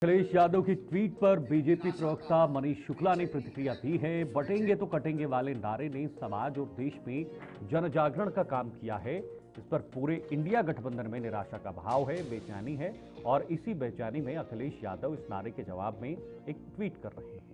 अखिलेश यादव की ट्वीट पर बीजेपी प्रवक्ता मनीष शुक्ला ने प्रतिक्रिया दी है। बटेंगे तो कटेंगे वाले नारे ने समाज और देश में जन जागरण का काम किया है। इस पर पूरे इंडिया गठबंधन में निराशा का भाव है, बेचैनी है और इसी बेचैनी में अखिलेश यादव इस नारे के जवाब में एक ट्वीट कर रहे हैं।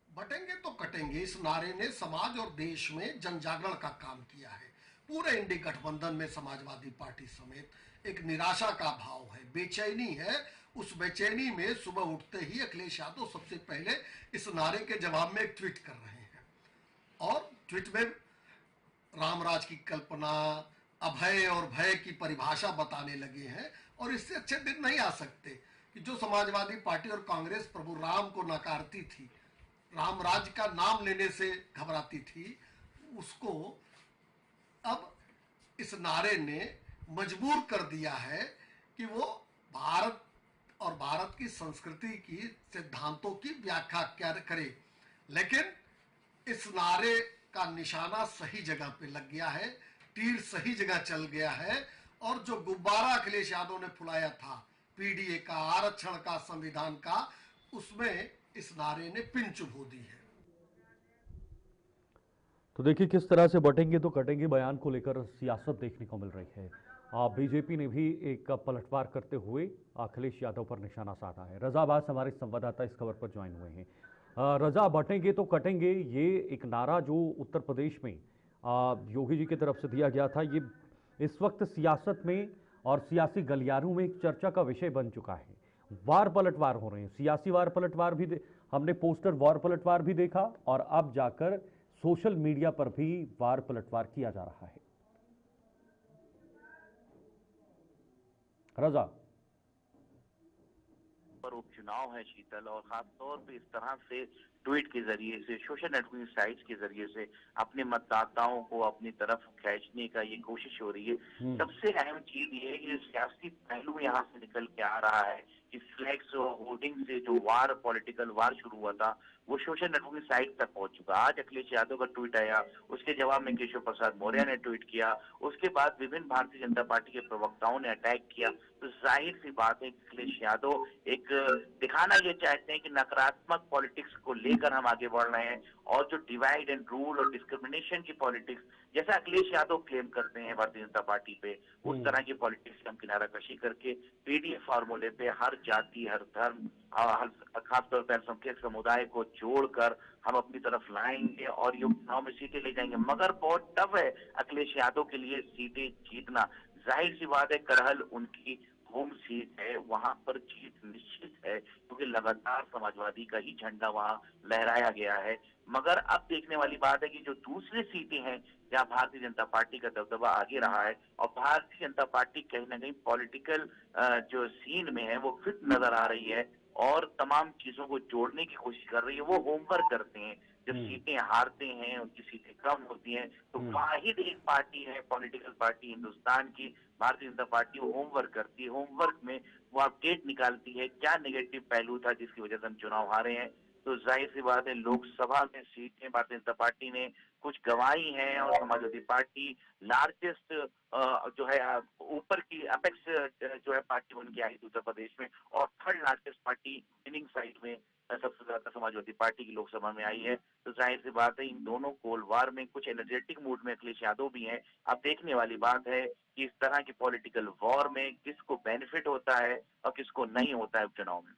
बटेंगे तो कटेंगे इस नारे ने समाज और देश में जन जागरण का काम किया है। पूरे इंडी गठबंधन में समाजवादी पार्टी समेत एक निराशा का भाव है, बेचैनी है। उस बेचैनी में सुबह उठते ही अखिलेश यादव सबसे पहले इस नारे के जवाब में एक ट्वीट कर रहे हैं और ट्वीट में रामराज की कल्पना, अभय और भय की परिभाषा बताने लगे हैं। और इससे अच्छे दिन नहीं आ सकते कि जो समाजवादी पार्टी और कांग्रेस प्रभु राम को नकारती थी, रामराज का नाम लेने से घबराती थी, उसको अब इस नारे ने मजबूर कर दिया है कि वो भारत और भारत की संस्कृति की सिद्धांतों की व्याख्या क्या करे। लेकिन इस नारे का निशाना सही जगह पे लग गया है, तीर सही जगह चल गया है और जो गुब्बारा अखिलेश यादव ने फुलाया था पीडीए का, आरक्षण का, संविधान का, उसमें इस नारे ने पिन चुभो दी है। तो देखिए किस तरह से बटेंगे तो कटेंगे बयान को लेकर सियासत देखने को मिल रही है। बीजेपी ने भी एक पलटवार करते हुए अखिलेश यादव पर निशाना साधा है। रजा अब्बास हमारे संवाददाता इस खबर पर ज्वाइन हुए हैं। रजा, बटेंगे तो कटेंगे ये एक नारा जो उत्तर प्रदेश में योगी जी की तरफ से दिया गया था, ये इस वक्त सियासत में और सियासी गलियारों में एक चर्चा का विषय बन चुका है। वार पलटवार हो रहे हैं, सियासी वार पलटवार भी हमने पोस्टर वार पलटवार भी देखा और अब जाकर सोशल मीडिया पर भी वार पलटवार किया जा रहा है। रजा, पर उपचुनाव है शीतल, और खासतौर पे इस तरह से ट्वीट के जरिए से, सोशल नेटवर्किंग साइट्स के जरिए से अपने मतदाताओं को अपनी तरफ खींचने का ये कोशिश हो रही है। सबसे अहम चीज ये है कि सियासी पहलू यहाँ से निकल के आ रहा है कि फ्लैक्स और होर्डिंग से जो वार, पॉलिटिकल वार शुरू हुआ था, वो सोशल नेटवर्किंग साइट तक पहुंच चुका। आज अखिलेश यादव का ट्वीट आया, उसके जवाब में केशव प्रसाद मौर्य ने ट्वीट किया, उसके बाद विभिन्न भारतीय जनता पार्टी के प्रवक्ताओं ने अटैक किया। तो जाहिर सी बात है अखिलेश यादव एक दिखाना ये चाहते हैं कि नकारात्मक पॉलिटिक्स को लेकर हम आगे बढ़ रहे हैं और जो डिवाइड एंड रूल और डिस्क्रिमिनेशन की पॉलिटिक्स, जैसा अखिलेश यादव क्लेम करते हैं भारतीय जनता पार्टी पे, उस तरह की पॉलिटिक्स की हम किनारा कशी करके पीडीएफ फार्मूले पे हर जाति, हर धर्म, खासतौर पर अल्पसंख्यक समुदाय को जोड़कर हम अपनी तरफ लाएंगे और ये चुनाव में सीटें ले जाएंगे। मगर बहुत टफ है अखिलेश यादव के लिए सीटें जीतना। जाहिर सी बात है, करहल उनकी होम सीट है, वहां पर जीत निश्चित है क्योंकि लगातार समाजवादी का ही झंडा वहां लहराया गया है। मगर अब देखने वाली बात है कि जो दूसरी सीटें हैं जहां भारतीय जनता पार्टी का दबदबा आगे रहा है और भारतीय जनता पार्टी कहीं ना कहीं पॉलिटिकल जो सीन में है वो फिट नजर आ रही है और तमाम चीजों को जोड़ने की कोशिश कर रही है। वो होमवर्क करते हैं, जब सीटें हारते हैं, उनकी सीटें कम होती हैं, तो वाहिद एक पार्टी है, पॉलिटिकल पार्टी हिंदुस्तान की भारतीय जनता पार्टी, वो होमवर्क करती है। होमवर्क में वो अपडेट निकालती है क्या नेगेटिव पहलू था जिसकी वजह से हम चुनाव हारे हैं। तो जाहिर सी बात है, लोकसभा में सीटें भारतीय जनता पार्टी ने कुछ गंवाई हैं और समाजवादी पार्टी लार्जेस्ट जो है ऊपर की अपेक्स जो है पार्टी बन के आई थी उत्तर प्रदेश में, और third largest party winning side में सबसे ज्यादा समाजवादी पार्टी की लोकसभा में आई है। तो जाहिर सी बात है, इन दोनों कोलवार में कुछ एनर्जेटिक मूड में अखिलेश यादव भी हैं। अब देखने वाली बात है कि इस तरह की पॉलिटिकल वॉर में किसको बेनिफिट होता है और किसको नहीं होता है उपचुनाव में।